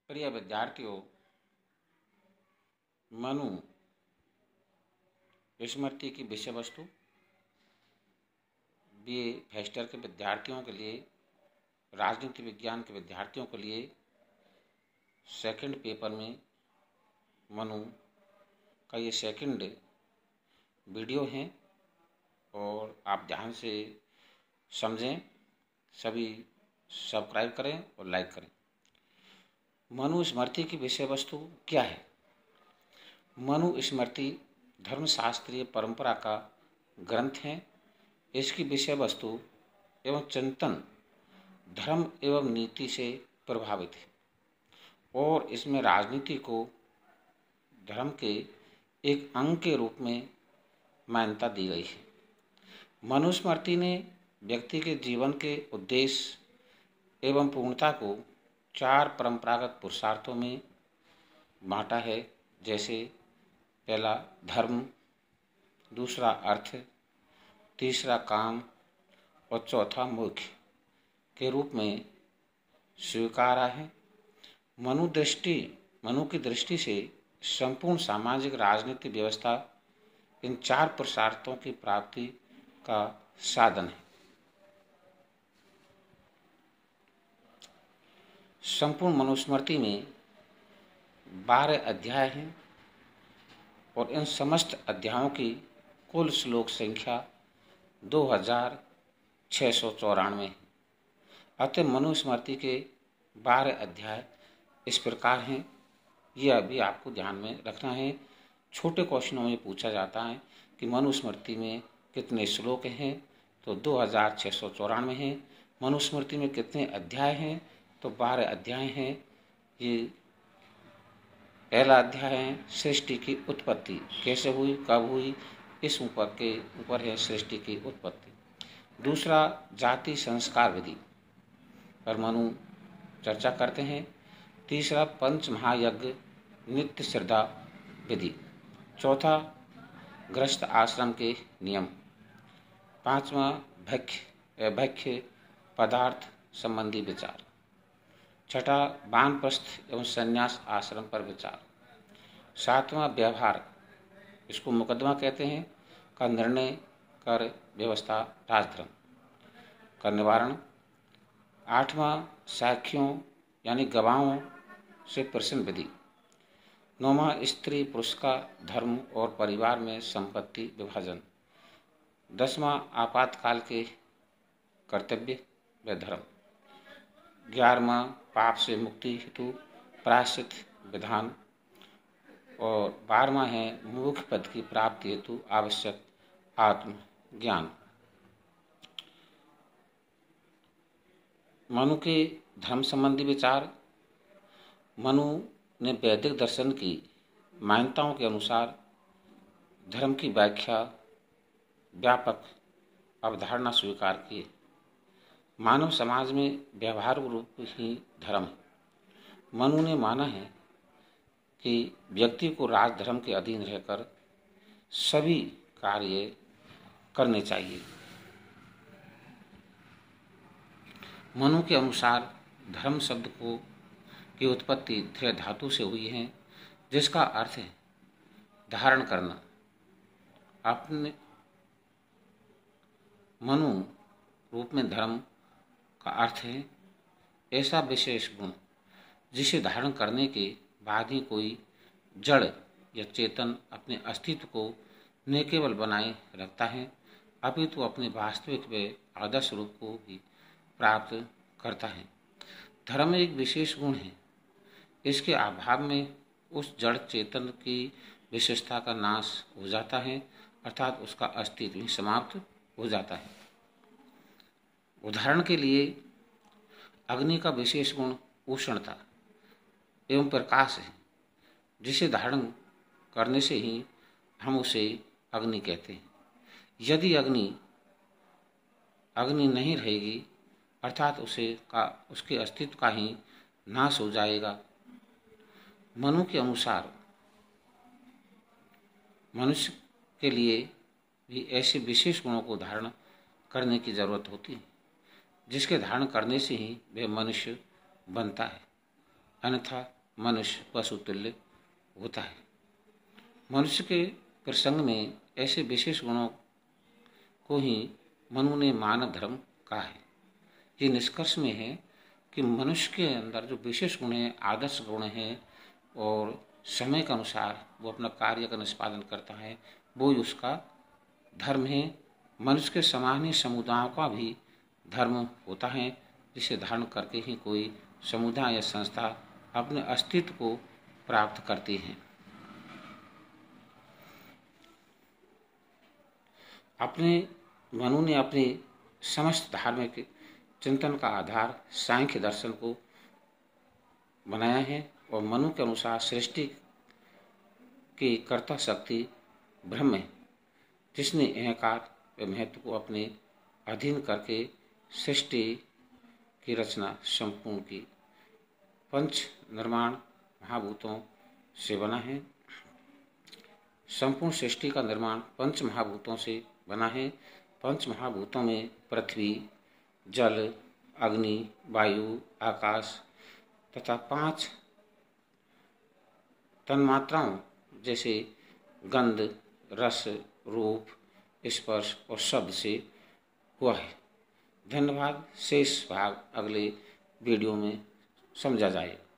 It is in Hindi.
प्रिय विद्यार्थियों, मनु स्मृति की विषय वस्तु बीए फर्स्ट ईयर के विद्यार्थियों के लिए, राजनीति विज्ञान के विद्यार्थियों के लिए सेकंड पेपर में मनु का ये सेकंड वीडियो है और आप ध्यान से समझें। सभी सब्सक्राइब करें और लाइक करें। मनु स्मृति की विषय वस्तु क्या है? मनु स्मृति धर्मशास्त्रीय परंपरा का ग्रंथ है। इसकी विषय वस्तु एवं चिंतन धर्म एवं नीति से प्रभावित है और इसमें राजनीति को धर्म के एक अंग के रूप में मान्यता दी गई है। मनुस्मृति ने व्यक्ति के जीवन के उद्देश्य एवं पूर्णता को 4 परंपरागत पुरुषार्थों में बांटा है, जैसे पहला धर्म, दूसरा अर्थ, तीसरा काम और चौथा मोक्ष के रूप में स्वीकारा है। मनु की दृष्टि से संपूर्ण सामाजिक राजनीतिक व्यवस्था इन 4 पुरुषार्थों की प्राप्ति का साधन है। संपूर्ण मनुस्मृति में 12 अध्याय हैं और इन समस्त अध्यायों की कुल श्लोक संख्या 2694 है। अतः मनुस्मृति के 12 अध्याय इस प्रकार हैं। ये अभी आपको ध्यान में रखना है। छोटे क्वेश्चनों में पूछा जाता है कि मनुस्मृति में कितने श्लोक हैं, तो 2694 हैं। मनुस्मृति में कितने अध्याय हैं, तो 12 अध्याय हैं। ये पहला अध्याय है सृष्टि की उत्पत्ति, कैसे हुई, कब हुई, इस ऊपर है सृष्टि की उत्पत्ति। दूसरा जाति संस्कार विधि पर मनु चर्चा करते हैं। तीसरा पंच महायज्ञ नित्य श्रद्धा विधि। चौथा गृहस्थ आश्रम के नियम। 5वां भक्ष्य पदार्थ संबंधी विचार। 6ठा वानप्रस्थ एवं संन्यास आश्रम पर विचार। 7वां व्यवहार, इसको मुकदमा कहते हैं, का निर्णय कर व्यवस्था राजधर्म का निवारण। 8वां साक्ष्यों यानी गवाहों से प्रश्न विधि। 9वां स्त्री पुरुष का धर्म और परिवार में संपत्ति विभाजन। 10वां आपातकाल के कर्तव्य व धर्म। 11वां पाप से मुक्ति हेतु प्रायश्चित विधान और 12वां है मोक्ष पद की प्राप्ति हेतु आवश्यक आत्मज्ञान। मनु के धर्म संबंधी विचार। मनु ने वैदिक दर्शन की मान्यताओं के अनुसार धर्म की व्याख्या व्यापक अवधारणा स्वीकार की। मानव समाज में व्यवहार रूप ही धर्म है। मनु ने माना है कि व्यक्ति को राजधर्म के अधीन रहकर सभी कार्य करने चाहिए। मनु के अनुसार धर्म शब्द की उत्पत्ति ध्रेय धातु से हुई है, जिसका अर्थ है धारण करना। अपने मनु रूप में धर्म का अर्थ है ऐसा विशेष गुण जिसे धारण करने के बाद ही कोई जड़ या चेतन अपने अस्तित्व को न केवल बनाए रखता है, अपितु अपने वास्तविक व आदर्श रूप को भी प्राप्त करता है। धर्म एक विशेष गुण है। इसके अभाव में उस जड़ चेतन की विशेषता का नाश हो जाता है, अर्थात उसका अस्तित्व ही समाप्त हो जाता है। उदाहरण के लिए अग्नि का विशेष गुण उष्णता एवं प्रकाश है, जिसे धारण करने से ही हम उसे अग्नि कहते हैं। यदि अग्नि नहीं रहेगी, अर्थात उसके अस्तित्व का ही नाश हो जाएगा। मनु के अनुसार मनुष्य के लिए भी ऐसे विशेष गुणों को धारण करने की जरूरत होती है, जिसके धारण करने से ही वह मनुष्य बनता है, अन्यथा मनुष्य पशु तुल्य होता है। मनुष्य के प्रसंग में ऐसे विशेष गुणों को ही मनु ने मानव धर्म कहा है। ये निष्कर्ष में है कि मनुष्य के अंदर जो विशेष गुण हैं, आदर्श गुण हैं और समय के अनुसार वो अपना कार्य का निष्पादन करता है, वो ही उसका धर्म है। मनुष्य के समान ही समुदायों का भी धर्म होता है, जिसे धारण करके ही कोई समुदाय या संस्था अपने अस्तित्व को प्राप्त करती है। मनु ने अपने समस्त धार्मिक चिंतन का आधार सांख्य दर्शन को बनाया है और मनु के अनुसार सृष्टि की कर्ता शक्ति ब्रह्म है, जिसने अहंकार व महत्व को अपने अधीन करके सृष्टि की रचना संपूर्ण की। पंच निर्माण महाभूतों से बना है। संपूर्ण सृष्टि का निर्माण पंच महाभूतों से बना है। पंच महाभूतों में पृथ्वी, जल, अग्नि, वायु, आकाश तथा 5 तन्मात्राओं जैसे गंध, रस, रूप, स्पर्श और शब्द से हुआ है। धन्यवाद। शेष भाग अगले वीडियो में समझा जाएगा।